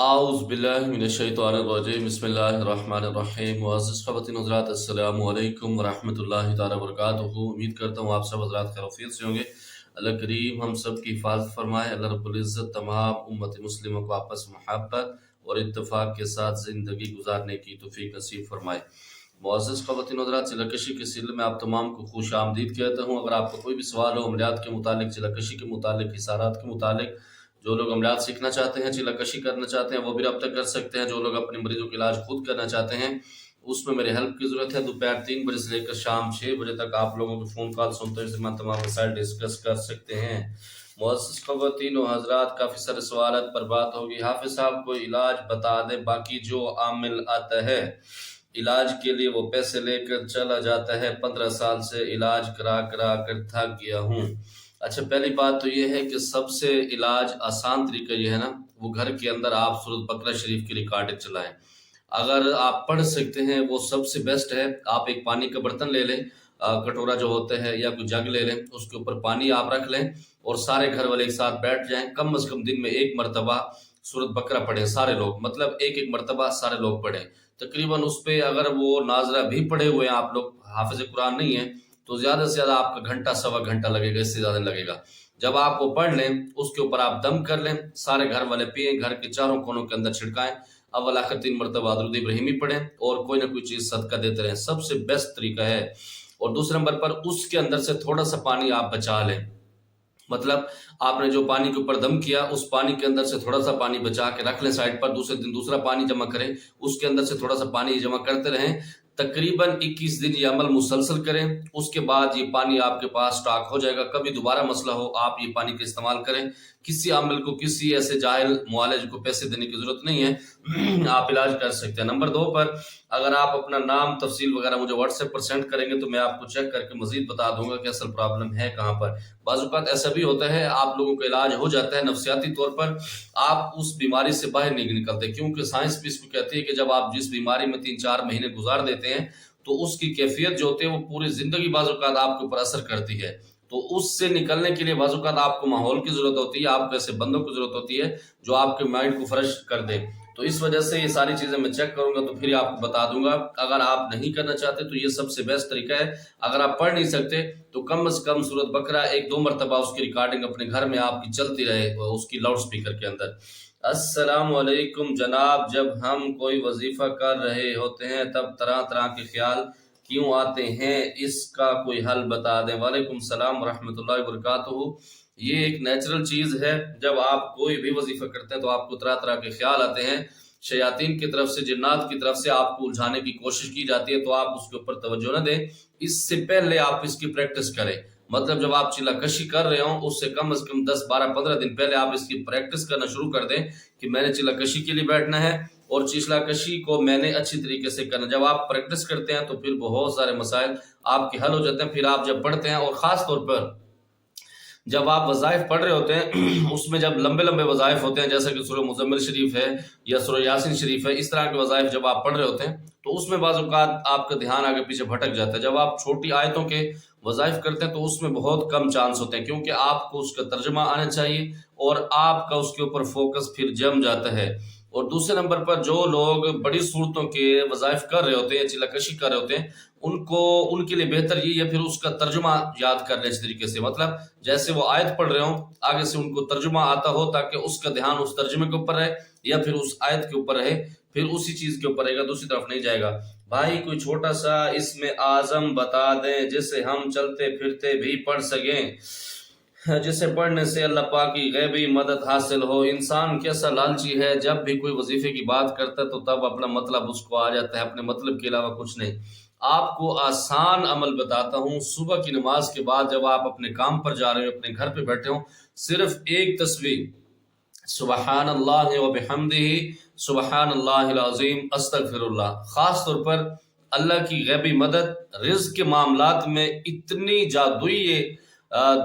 اعوذ باللہ من الشیطان الرجیم بسم اللہ الرحمن الرحیم معزز خواتین حضرات السلام علیکم ورحمۃ اللہ تعالی وبرکاتہ۔ امید کرتا ہوں آپ سب حضرات خیر و عافیت سے ہوں گے۔ اللہ کریم ہم سب کی حفاظت فرمائے۔ اللہ رب العزت تمام امت مسلموں کو آپس محبت اور اتفاق کے ساتھ زندگی گزارنے کی توفیق نصیب فرمائے۔ معزز خواتین حضرات، چلہ کشی کے سلسلے میں آپ تمام کو خوش آمدید کہتا ہوں۔ اگر آپ کو کوئی بھی سوال ہو عملیات کے متعلق، چلہ کشی کے متعلق، حصارات کے متعلق، جو لوگ عملیات سیکھنا چاہتے ہیں، چلہ کشی کرنا چاہتے ہیں، وہ بھی رابطہ کر سکتے ہیں۔ جو لوگ اپنے مریضوں کا علاج خود کرنا چاہتے ہیں، اس میں میرے ہیلپ کی ضرورت ہے۔ دوپہر 3 بجے سے لے کر شام 6 بجے تک آپ لوگوں کے فون کال سنتے ہیں، اس میں تمام مسائل ڈسکس کر سکتے ہیں۔ معزز خواتین و حضرات، کافی سارے سوالات پر بات ہوگی۔ حافظ صاحب کو علاج بتا دیں، باقی جو عامل آتا ہے علاج کے لیے وہ پیسے لے کر چلا جاتا ہے۔ 15 سال سے علاج کرا کر تھک گیا ہوں۔ اچھا، پہلی بات تو یہ ہے کہ سب سے علاج آسان طریقہ یہ ہے نا، وہ گھر کے اندر آپ سورۃ بقرہ شریف کی ریکارڈنگ چلائیں۔ اگر آپ پڑھ سکتے ہیں وہ سب سے بیسٹ ہے۔ آپ ایک پانی کا برتن لے لیں، کٹورا جو ہوتا ہے یا کوئی جگ لے لیں، اس کے اوپر پانی آپ رکھ لیں اور سارے گھر والے ایک ساتھ بیٹھ جائیں۔ کم از کم دن میں ایک مرتبہ سورۃ بقرہ پڑھیں سارے لوگ، مطلب ایک مرتبہ سارے لوگ پڑھیں۔ تقریباً اس پہ اگر وہ ناظرہ بھی پڑھے ہوئے ہیں آپ لوگ، حافظ قرآن نہیں ہیں، تو زیادہ سے زیادہ آپ کا گھنٹہ سوا گھنٹہ لگے گا، اس سے زیادہ لگے گا۔ جب آپ وہ پڑھ لیں، اس کے اوپر آپ دم کر لیں، سارے گھر والے پئیں، گھر کے چاروں کونوں کے اندر چھڑکائیں، اول آخر 3 مرتبہ درود ابراہیمی پڑھیں اور کوئی نہ کوئی چیز صدقہ دیتے رہیں، سب سے بیسٹ طریقہ ہے۔ اور دوسرے نمبر پر اس کے اندر سے تھوڑا سا پانی آپ بچا لیں، مطلب آپ نے جو پانی کے اوپر دم کیا، اس پانی کے اندر سے تھوڑا سا پانی بچا کے رکھ لیں سائڈ پر، دوسرے دن دوسرا پانی جمع کریں، اس کے اندر سے تھوڑا سا پانی جمع کرتے رہیں۔ تقریباً 21 دن یہ عمل مسلسل کریں، اس کے بعد یہ پانی آپ کے پاس سٹاک ہو جائے گا۔ کبھی دوبارہ مسئلہ ہو، آپ یہ پانی کا استعمال کریں۔ کسی عامل کو، کسی ایسے جاہل معالج کو پیسے دینے کی ضرورت نہیں ہے، آپ علاج کر سکتے ہیں۔ نمبر 2 پر اگر آپ اپنا نام، تفصیل وغیرہ مجھے واٹس ایپ پر سینڈ کریں گے تو میں آپ کو چیک کر کے مزید بتا دوں گا کہ اصل پرابلم ہے کہاں پر۔ بعض اوقات ایسا بھی ہوتا ہے آپ لوگوں کا علاج ہو جاتا ہے، نفسیاتی طور پر آپ اس بیماری سے باہر نہیں نکلتے، کیونکہ سائنس بھی اس کو کہتی ہے کہ جب آپ جس بیماری میں 3-4 مہینے گزار دیتے ہیں تو اس کی کیفیت جو ہوتی ہے وہ پوری زندگی بعض اوقات آپ کے اوپر اثر کرتی ہے۔ تو اس سے نکلنے کے لیے بعض اوقات آپ کو ماحول کی ضرورت ہوتی ہے، آپ کو ایسے بندوں کی ضرورت ہوتی ہے جو آپ کے مائنڈ کو فریش کر دے۔ تو اس وجہ سے یہ ساری چیزیں میں چیک کروں گا تو پھر آپ کو بتا دوں گا۔ اگر آپ نہیں کرنا چاہتے تو یہ سب سے بیسٹ طریقہ ہے۔ اگر آپ پڑھ نہیں سکتے تو کم از کم سورۃ بقرہ 1-2 مرتبہ اس کی ریکارڈنگ اپنے گھر میں آپ کی چلتی رہے، اس کی لاؤڈ سپیکر کے اندر۔ السلام علیکم جناب، جب ہم کوئی وظیفہ کر رہے ہوتے ہیں تب طرح طرح کے خیال کیوں آتے ہیں، اس کا کوئی حل بتا دیں۔ وعلیکم السلام ورحمۃ اللہ وبرکاتہ۔ یہ ایک نیچرل چیز ہے، جب آپ کوئی بھی وظیفہ کرتے ہیں تو آپ کو طرح طرح کے خیال آتے ہیں، شیاطین کی طرف سے، جنات کی طرف سے آپ کو الجھانے کی کوشش کی جاتی ہے، تو آپ اس کے اوپر توجہ نہ دیں۔ اس سے پہلے آپ اس کی پریکٹس کریں، مطلب جب آپ چلہ کشی کر رہے ہوں اس سے کم از کم 10-12-15 دن پہلے آپ اس کی پریکٹس کرنا شروع کر دیں کہ میں نے چلہ کشی کے لیے بیٹھنا ہے اور چیشلا کشی کو میں نے اچھی طریقے سے کرنا۔ جب آپ پریکٹس کرتے ہیں تو پھر بہت سارے مسائل آپ کے حل ہو جاتے ہیں۔ پھر آپ جب پڑھتے ہیں، اور خاص طور پر جب آپ وظائف پڑھ رہے ہوتے ہیں، اس میں جب لمبے لمبے وظائف ہوتے ہیں، جیسے کہ سورہ مزمل شریف ہے یا سورہ یاسین شریف ہے، اس طرح کے وظائف جب آپ پڑھ رہے ہوتے ہیں تو اس میں بعض اوقات آپ کا دھیان آگے پیچھے بھٹک جاتا ہے۔ جب آپ چھوٹی آیتوں کے وظائف کرتے ہیں تو اس میں بہت کم چانس ہوتے ہیں، کیونکہ آپ کو اس کا ترجمہ آنا چاہیے اور آپ کا اس کے اوپر فوکس پھر جم جاتا ہے۔ اور دوسرے نمبر پر جو لوگ بڑی صورتوں کے وظائف کر رہے ہوتے ہیں، چلہ کشی کر رہے ہوتے ہیں، ان کے لیے بہتر یہ ہے پھر اس کا ترجمہ یاد کر لیں اس طریقے سے، مطلب جیسے وہ آیت پڑھ رہے ہوں آگے سے ان کو ترجمہ آتا ہو، تاکہ اس کا دھیان اس ترجمے کے اوپر رہے یا پھر اس آیت کے اوپر رہے، پھر اسی چیز کے اوپر رہے گا، دوسری طرف نہیں جائے گا۔ بھائی کوئی چھوٹا سا اس میں اعظم بتا دیں جسے ہم چلتے پھرتے بھی پڑھ سکیں، جسے پڑھنے سے اللہ پاک کی غیبی مدد حاصل ہو۔ انسان کیسا لالچی ہے، جب بھی کوئی وظیفے کی بات کرتا ہے تو تب اپنا مطلب اس کو آ جاتا ہے، اپنے مطلب کے علاوہ کچھ نہیں۔ آپ کو آسان عمل بتاتا ہوں، صبح کی نماز کے بعد جب آپ اپنے کام پر جا رہے ہو، اپنے گھر پہ بیٹھے ہوں، صرف ایک تسبیح سبحان اللہ وبحمدہ سبحان اللہ العظیم استغفر اللہ، خاص طور پر اللہ کی غیبی مدد رزق کے معاملات میں اتنی جادوئی یہ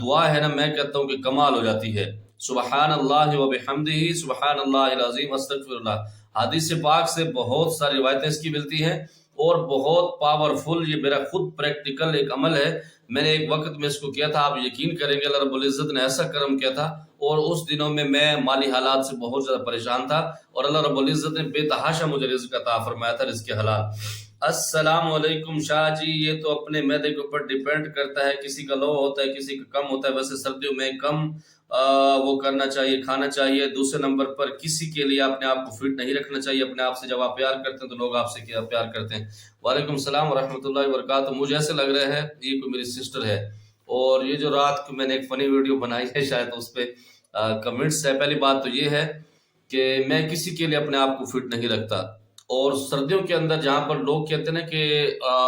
دعا ہے نا، میں کہتا ہوں کہ کمال ہو جاتی ہے۔ سبحان اللہ وبحمدہ سبحان اللہ العظیم استغفر اللہ، حدیث پاک سے بہت ساری روایتیں اس کی ملتی ہیں اور بہت پاورفل، یہ میرا خود پریکٹیکل ایک عمل ہے۔ میں نے ایک وقت میں اس کو کیا تھا، آپ یقین کریں گے اللہ رب العزت نے ایسا کرم کیا تھا اور اس دنوں میں مالی حالات سے بہت زیادہ پریشان تھا اور اللہ رب العزت نے بے تحاشا مجھے رزق عطا فرمایا تھا، رزق حلال۔ السلام علیکم شاہ جی، یہ تو اپنے معدے کے اوپر ڈیپینڈ کرتا ہے، کسی کا لو ہوتا ہے کسی کا کم ہوتا ہے، ویسے سردیوں میں کم وہ کرنا چاہیے، کھانا چاہیے۔ دوسرے نمبر پر کسی کے لیے اپنے آپ کو فٹ نہیں رکھنا چاہیے، اپنے آپ سے جب آپ پیار کرتے ہیں تو لوگ آپ سے کیا پیار کرتے ہیں۔ وعلیکم السلام ورحمۃ اللہ وبرکاتہ۔ مجھے ایسے لگ رہا ہے یہ کوئی میری سسٹر ہے، اور یہ جو رات کو میں نے ایک فنی ویڈیو بنائی ہے شاید اس پہ کمنٹس ہے۔ پہلی بات تو یہ ہے کہ میں کسی کے لیے اپنے آپ کو فٹ نہیں رکھتا، اور سردیوں کے اندر جہاں پر لوگ کہتے ہیں نا کہ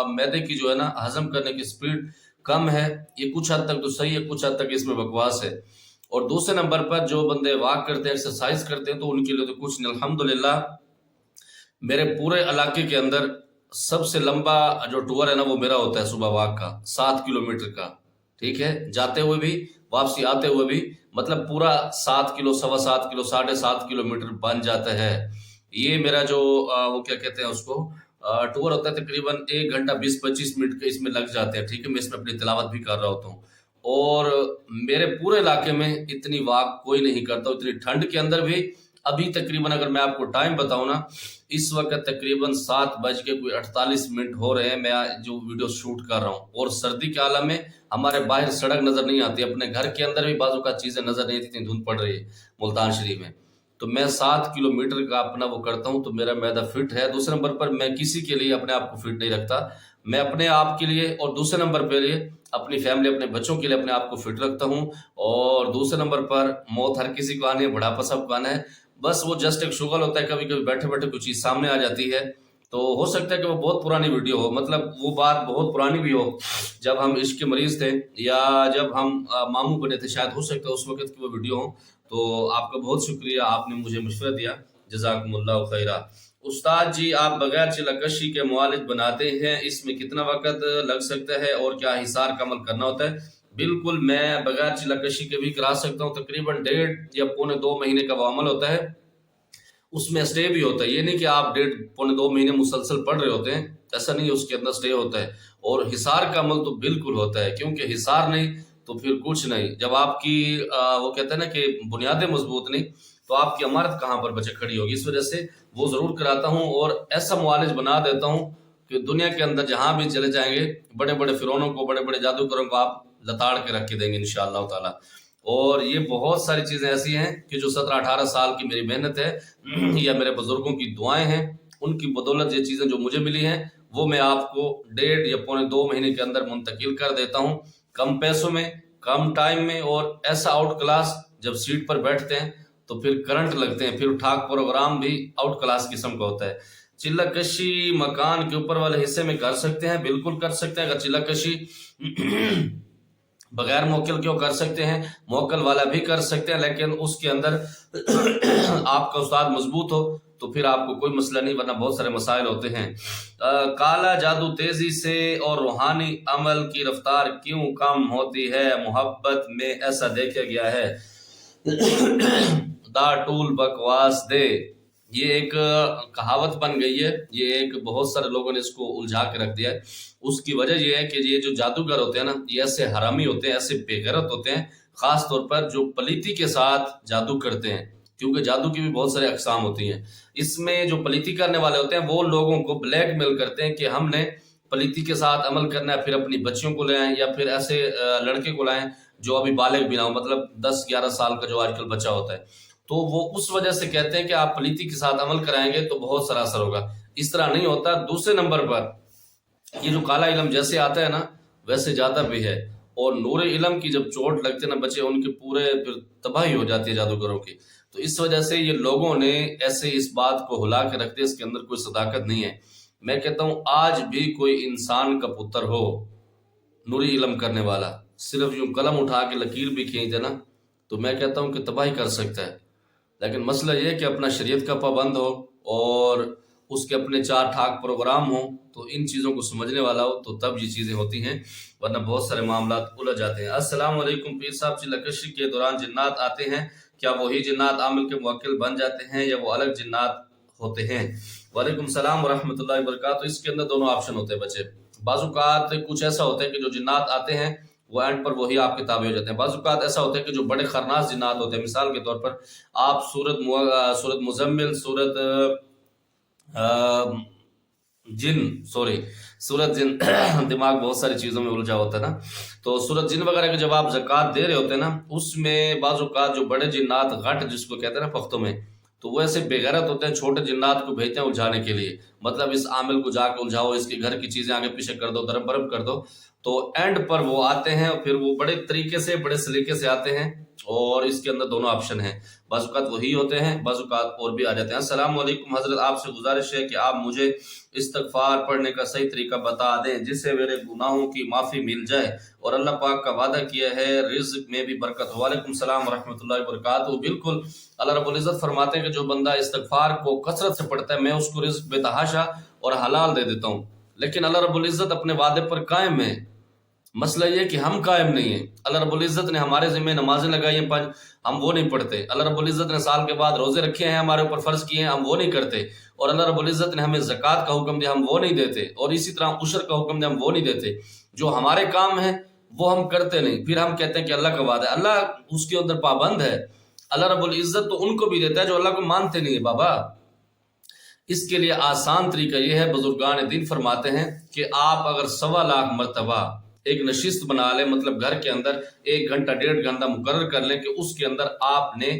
معدے کی جو ہے نا ہضم کرنے کی سپیڈ کم ہے، یہ کچھ حد تک تو صحیح ہے، کچھ حد تک اس میں بکواس ہے۔ اور دوسرے نمبر پر جو بندے واک کرتے ہیں، ایکسرسائز کرتے ہیں، تو ان کے لیے تو کچھ نہیں۔ الحمدللہ میرے پورے علاقے کے اندر سب سے لمبا جو ٹور ہے نا وہ میرا ہوتا ہے صبح واک کا، 7 کلومیٹر کا، ٹھیک ہے، جاتے ہوئے بھی واپسی آتے ہوئے بھی، مطلب پورا 7 کلو، 7.25 کلو، 7.5 کلومیٹر بن جاتا ہے۔ یہ میرا جو وہ کیا کہتے ہیں اس کو ٹور ہوتا ہے، تقریباً 1 گھنٹہ 20-25 منٹ کے اس میں لگ جاتے ہیں، ٹھیک ہے۔ میں اس میں اپنی تلاوت بھی کر رہا ہوتا ہوں، اور میرے پورے علاقے میں اتنی واک کوئی نہیں کرتا، اتنی ٹھنڈ کے اندر بھی۔ ابھی تقریباً اگر میں آپ کو ٹائم بتاؤں نا، اس وقت تقریباً 7:48 ہو رہے ہیں، میں جو ویڈیو شوٹ کر رہا ہوں، اور سردی کے عالم میں ہمارے باہر سڑک نظر نہیں آتی، اپنے گھر کے اندر بھی بعض اوقات چیزیں نظر نہیں آتی، اتنی دھند پڑ رہی ہے ملتان شریف میں۔ تو میں 7 کلومیٹر کا اپنا وہ کرتا ہوں، تو میرا معدہ فٹ ہے۔ دوسرے نمبر پر میں کسی کے لیے اپنے آپ کو فٹ نہیں رکھتا، میں اپنے آپ کے لیے، اور دوسرے نمبر پہ لیے اپنی فیملی، اپنے بچوں کے لیے اپنے آپ کو فٹ رکھتا ہوں۔ اور دوسرے نمبر پر موت ہر کسی کو آنی ہے، بڑھاپا سب کو آنا ہے، بس وہ جسٹ ایک شغل ہوتا ہے، کبھی کبھی بیٹھے بیٹھے کچھ چیز سامنے آ جاتی ہے، تو ہو سکتا ہے کہ وہ بہت پرانی ویڈیو ہو، مطلب وہ بات بہت پرانی بھی ہو، جب ہم عشق کے مریض تھے یا جب ہم ماموں بنے تھے، شاید ہو سکتا ہے اس وقت کی وہ ویڈیو ہو۔ تو آپ کا بہت شکریہ، آپ نے مجھے مشورہ دیا، جزاکم اللہ خیرہ۔ استاد جی، آپ بغیر چلکشی کے معالج بناتے ہیں، اس میں کتنا وقت لگ سکتا ہے اور کیا حصار کا عمل کرنا ہوتا ہے؟ بالکل، میں بغیر چلکشی کے بھی کرا سکتا ہوں، تقریباً 1.5 یا 1.25 مہینے کا وہ عمل ہوتا ہے، اس میں اسٹے بھی ہوتا ہے، یہ نہیں کہ آپ 1.5-1.25 مہینے مسلسل پڑھ رہے ہوتے ہیں، ایسا نہیں، اس کے اندر اسٹے ہوتا ہے، اور حصار کا عمل تو بالکل ہوتا ہے، کیونکہ حصار نہیں تو پھر کچھ نہیں۔ جب آپ کی وہ کہتے ہیں نا کہ بنیادیں مضبوط نہیں، تو آپ کی عمارت کہاں پر بچے کھڑی ہوگی؟ اس وجہ سے وہ ضرور کراتا ہوں، اور ایسا معالج بنا دیتا ہوں کہ دنیا کے اندر جہاں بھی چلے جائیں گے، بڑے بڑے فرعونوں کو، بڑے بڑے جادوگروں کو آپ لتاڑ کے رکھ کے دیں گے انشاءاللہ تعالی۔ اور یہ بہت ساری چیزیں ایسی ہیں کہ جو 17-18 سال کی میری محنت ہے یا میرے بزرگوں کی دعائیں ہیں، ان کی بدولت یہ چیزیں جو مجھے ملی ہیں، وہ میں آپ کو 1.5 یا 1.25 مہینے کے اندر منتقل کر دیتا ہوں، کم پیسوں میں، کم ٹائم میں، اور ایسا آؤٹ کلاس۔ جب سیٹ پر بیٹھتے ہیں تو پھر کرنٹ لگتے ہیں، پھر ٹھاک پروگرام بھی آؤٹ کلاس قسم کا ہوتا ہے۔ چلک کشی مکان کے اوپر والے حصے میں کر سکتے ہیں؟ بالکل کر سکتے ہیں۔ اگر چلک کشی بغیر موکل کیوں کر سکتے ہیں، موکل والا بھی کر سکتے ہیں، لیکن اس کے اندر آپ کا استاد مضبوط ہو تو پھر آپ کو کوئی مسئلہ نہیں، ورنہ بہت سارے مسائل ہوتے ہیں۔ کالا جادو تیزی سے اور روحانی عمل کی رفتار کیوں کم ہوتی ہے؟ محبت میں ایسا دیکھا گیا ہے۔ دا ٹول بکواس دے، یہ ایک کہاوت بن گئی ہے، یہ ایک بہت سارے لوگوں نے اس کو الجھا کے رکھ دیا ہے۔ اس کی وجہ یہ ہے کہ یہ جو جادوگر ہوتے ہیں نا، یہ ایسے حرامی ہوتے ہیں، ایسے بے غیرت ہوتے ہیں، خاص طور پر جو پلیتی کے ساتھ جادو کرتے ہیں، کیونکہ جادو کی بھی بہت سارے اقسام ہوتی ہیں۔ اس میں جو پلیتی کرنے والے ہوتے ہیں وہ لوگوں کو بلیک میل کرتے ہیں کہ ہم نے پلیتی کے ساتھ عمل کرنا ہے، پھر اپنی بچیوں کو لے آئیں یا پھر ایسے لڑکے کو لائیں جو ابھی بالغ بھی نہ ہو، مطلب 10-11 سال کا جو آج کل بچہ ہوتا ہے، تو وہ اس وجہ سے کہتے ہیں کہ آپ پلیتی کے ساتھ عمل کرائیں گے تو بہت سارا اثر ہوگا۔ اس طرح نہیں ہوتا۔ دوسرے نمبر پر یہ جو کالا علم جیسے آتا ہے نا ویسے جاتا بھی ہے، اور نور علم کی جب چوٹ لگتے نا بچے، ان کے پورے پھر تباہی ہو جاتی ہے جادوگروں کی۔ تو اس وجہ سے یہ لوگوں نے ایسے اس بات کو ہلا کے رکھ دیا، اس کے اندر کوئی صداقت نہیں ہے۔ میں کہتا ہوں آج بھی کوئی انسان کا پتر ہو نوری علم کرنے والا، صرف یوں قلم اٹھا کے لکیر بھی کھینچ دینا، تو میں کہتا ہوں کہ تباہی کر سکتا ہے۔ لیکن مسئلہ یہ ہے کہ اپنا شریعت کا پابند ہو اور اس کے اپنے 4 ٹھاک پروگرام ہوں، تو ان چیزوں کو سمجھنے والا ہو، تو تب یہ چیزیں ہوتی ہیں، ورنہ بہت سارے معاملات الجھ جاتے ہیں۔ السلام علیکم پیر صاحب، چلکشی کے دوران جنات آتے ہیں، کیا وہی جنات عامل کے موکل بن جاتے ہیں یا وہ الگ جنات ہوتے ہیں؟ وعلیکم السلام ورحمۃ اللہ وبرکاتہ۔ اس کے اندر دونوں آپشن ہوتے ہیں بچے۔ بعض اوقات کچھ ایسا ہوتا ہے کہ جو جنات آتے ہیں وہ اینڈ پر وہی آپ کے تابع ہو جاتے ہیں۔ بعض اوقات ایسا ہوتا ہے کہ جو بڑے خرناس جنات ہوتے ہیں، مثال کے طور پر آپ سورت مزمل، سورت جن دماغ بہت ساری چیزوں میں الجھا ہوتا ہے نا، تو سورت جن وغیرہ کے جب آپ زکوٰۃ دے رہے ہوتے ہیں نا، اس میں بعض اوقات جو بڑے جنات غٹ جس کو کہتے ہیں نا پختوں میں، تو وہ ایسے بے غیرت ہوتے ہیں، چھوٹے جنات کو بھیجتے ہیں الجھانے کے لیے، مطلب اس عامل کو جا کے الجھاؤ، اس کے گھر کی چیزیں آگے پیچھے کر دو، درب برب کر دو، تو اینڈ پر وہ آتے ہیں اور پھر وہ بڑے طریقے سے، بڑے سلیقے سے آتے ہیں، اور اس کے اندر دونوں آپشن ہیں، بعض اوقات وہی ہوتے ہیں، بعض اوقات اور بھی آ جاتے ہیں۔ السلام علیکم حضرت، آپ سے گزارش ہے کہ آپ مجھے استغفار پڑھنے کا صحیح طریقہ بتا دیں جس سے میرے گناہوں کی معافی مل جائے، اور اللہ پاک کا وعدہ کیا ہے رزق میں بھی برکت ہو۔ وعلیکم السلام ورحمۃ اللہ وبرکاتہ۔ بالکل، اللہ رب العزت فرماتے ہیں کہ جو بندہ استغفار کو کثرت سے پڑھتا ہے میں اس کو رزق بے تحاشا اور حلال دے دیتا ہوں، لیکن اللہ رب العزت اپنے وعدے پر قائم ہے۔ مسئلہ یہ کہ ہم قائم نہیں ہیں۔ اللہ رب العزت نے ہمارے ذمہ نمازیں لگائی ہیں 5، ہم وہ نہیں پڑھتے۔ اللہ رب العزت نے سال کے بعد روزے رکھے ہیں، ہمارے اوپر فرض کیے ہیں، ہم وہ نہیں کرتے۔ اور اللہ رب العزت نے ہمیں زکوٰۃ کا حکم دیا، ہم وہ نہیں دیتے، اور اسی طرح عشر کا حکم دیا، ہم وہ نہیں دیتے۔ جو ہمارے کام ہیں وہ ہم کرتے نہیں، پھر ہم کہتے ہیں کہ اللہ کا وعدہ ہے، اللہ اس کے اندر پابند ہے۔ اللہ رب العزت تو ان کو بھی دیتا ہے جو اللہ کو مانتے نہیں ہے بابا۔ اس کے لیے آسان طریقہ یہ ہے، بزرگان دین فرماتے ہیں کہ آپ اگر 1.25 مرتبہ ایک نشست بنا لیں، مطلب گھر کے اندر 1 گھنٹہ 1.5 گھنٹہ مقرر کر لیں کہ اس کے اندر آپ نے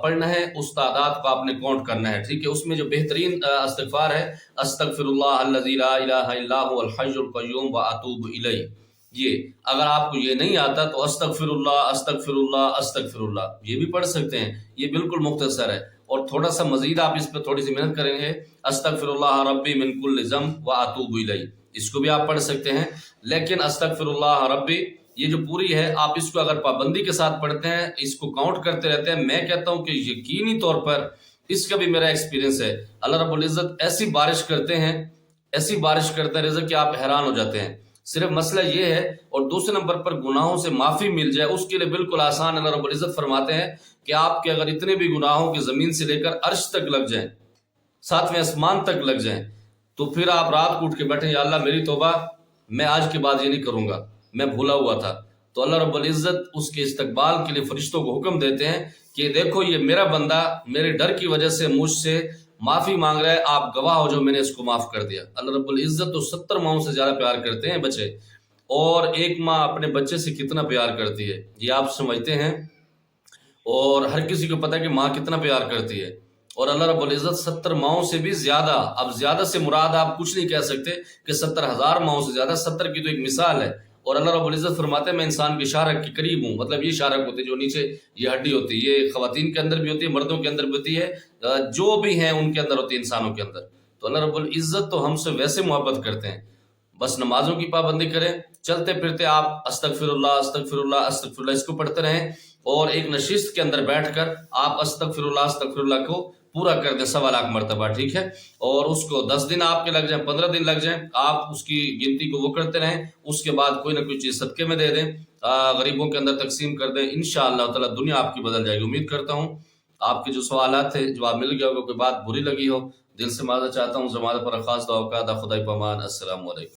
پڑھنا ہے، اس تعداد کو آپ نے کاؤنٹ کرنا ہے، ٹھیک ہے۔ اس میں جو بہترین استغفار ہے، استغفر اللہ الذی لا الہ الا هو الحی القیوم واتوب الیہ، یہ اگر آپ کو یہ نہیں آتا تو استغفر اللہ استغفر اللہ استغفر اللہ یہ بھی پڑھ سکتے ہیں، یہ بالکل مختصر ہے۔ اور تھوڑا سا مزید آپ اس پہ تھوڑی سی محنت کریں گے، استغفر اللہ ربی من کل ذنب واتوب الیہ، اس کو بھی آپ پڑھ سکتے ہیں۔ لیکن استغفر اللہ ربی یہ جو پوری ہے، آپ اس کو اگر پابندی کے ساتھ پڑھتے ہیں، اس کو کاؤنٹ کرتے رہتے ہیں، میں کہتا ہوں کہ یقینی طور پر اس کا بھی میرا ایکسپیرینس ہے، اللہ رب العزت ایسی بارش کرتے ہیں، ایسی بارش کرتے ہیں رزق کہ آپ حیران ہو جاتے ہیں۔ صرف مسئلہ یہ ہے، اور دوسرے نمبر پر گناہوں سے معافی مل جائے، اس کے لیے بالکل آسان۔ اللہ رب العزت فرماتے ہیں کہ آپ کے اگر اتنے بھی گناہوں کی زمین سے لے کر عرش تک لگ جائیں، 7ویں آسمان تک لگ جائیں، تو پھر آپ رات کو اٹھ کے بیٹھیں، یا اللہ میری توبہ، میں آج کے بعد یہ نہیں کروں گا، میں بھولا ہوا تھا، تو اللہ رب العزت اس کے استقبال کے لیے فرشتوں کو حکم دیتے ہیں کہ دیکھو یہ میرا بندہ میرے ڈر کی وجہ سے مجھ سے معافی مانگ رہا ہے، آپ گواہ ہو جو میں نے اس کو معاف کر دیا۔ اللہ رب العزت تو 70 ماؤں سے زیادہ پیار کرتے ہیں بچے، اور ایک ماں اپنے بچے سے کتنا پیار کرتی ہے یہ آپ سمجھتے ہیں، اور ہر کسی کو پتہ ہے کہ ماں کتنا پیار کرتی ہے، اور اللہ رب العزت 70 ماؤں سے بھی زیادہ، اب زیادہ سے مراد آپ کچھ نہیں کہہ سکتے کہ 70,000 ماؤں سے زیادہ، 70 کی تو ایک مثال ہے، اور اللہ رب العزت فرماتے ہیں میں انسان کے شارک کے قریب ہوں، مطلب یہ شارک ہوتی ہے جو نیچے یہ ہڈی ہوتی ہے، یہ خواتین کے اندر بھی ہوتی ہے، مردوں کے اندر بھی ہوتی ہے، جو بھی ہیں ان کے اندر ہوتی ہے، انسانوں کے اندر۔ تو اللہ رب العزت تو ہم سے ویسے محبت کرتے ہیں، بس نمازوں کی پابندی کریں، چلتے پھرتے آپ استغفر اللہ استغفر اللہ استغفر اللہ اس کو پڑھتے رہیں، اور ایک نشست کے اندر بیٹھ کر آپ استغفر اللہ کو پورا کر دیں 1.25 مرتبہ، ٹھیک ہے۔ اور اس کو 10 دن آپ کے لگ جائیں، 15 دن لگ جائیں، آپ اس کی گنتی کو وہ کرتے رہیں، اس کے بعد کوئی نہ کوئی چیز صدقے میں دے دیں، غریبوں کے اندر تقسیم کر دیں، انشاءاللہ تعالی دنیا آپ کی بدل جائے گی۔ امید کرتا ہوں آپ کے جو سوالات تھے جواب مل گیا ہوگا، کوئی بات بری لگی ہو دل سے معذرت چاہتا ہوں، زمانہ پر خاص دعا کا خدا پامان۔ السلام علیکم۔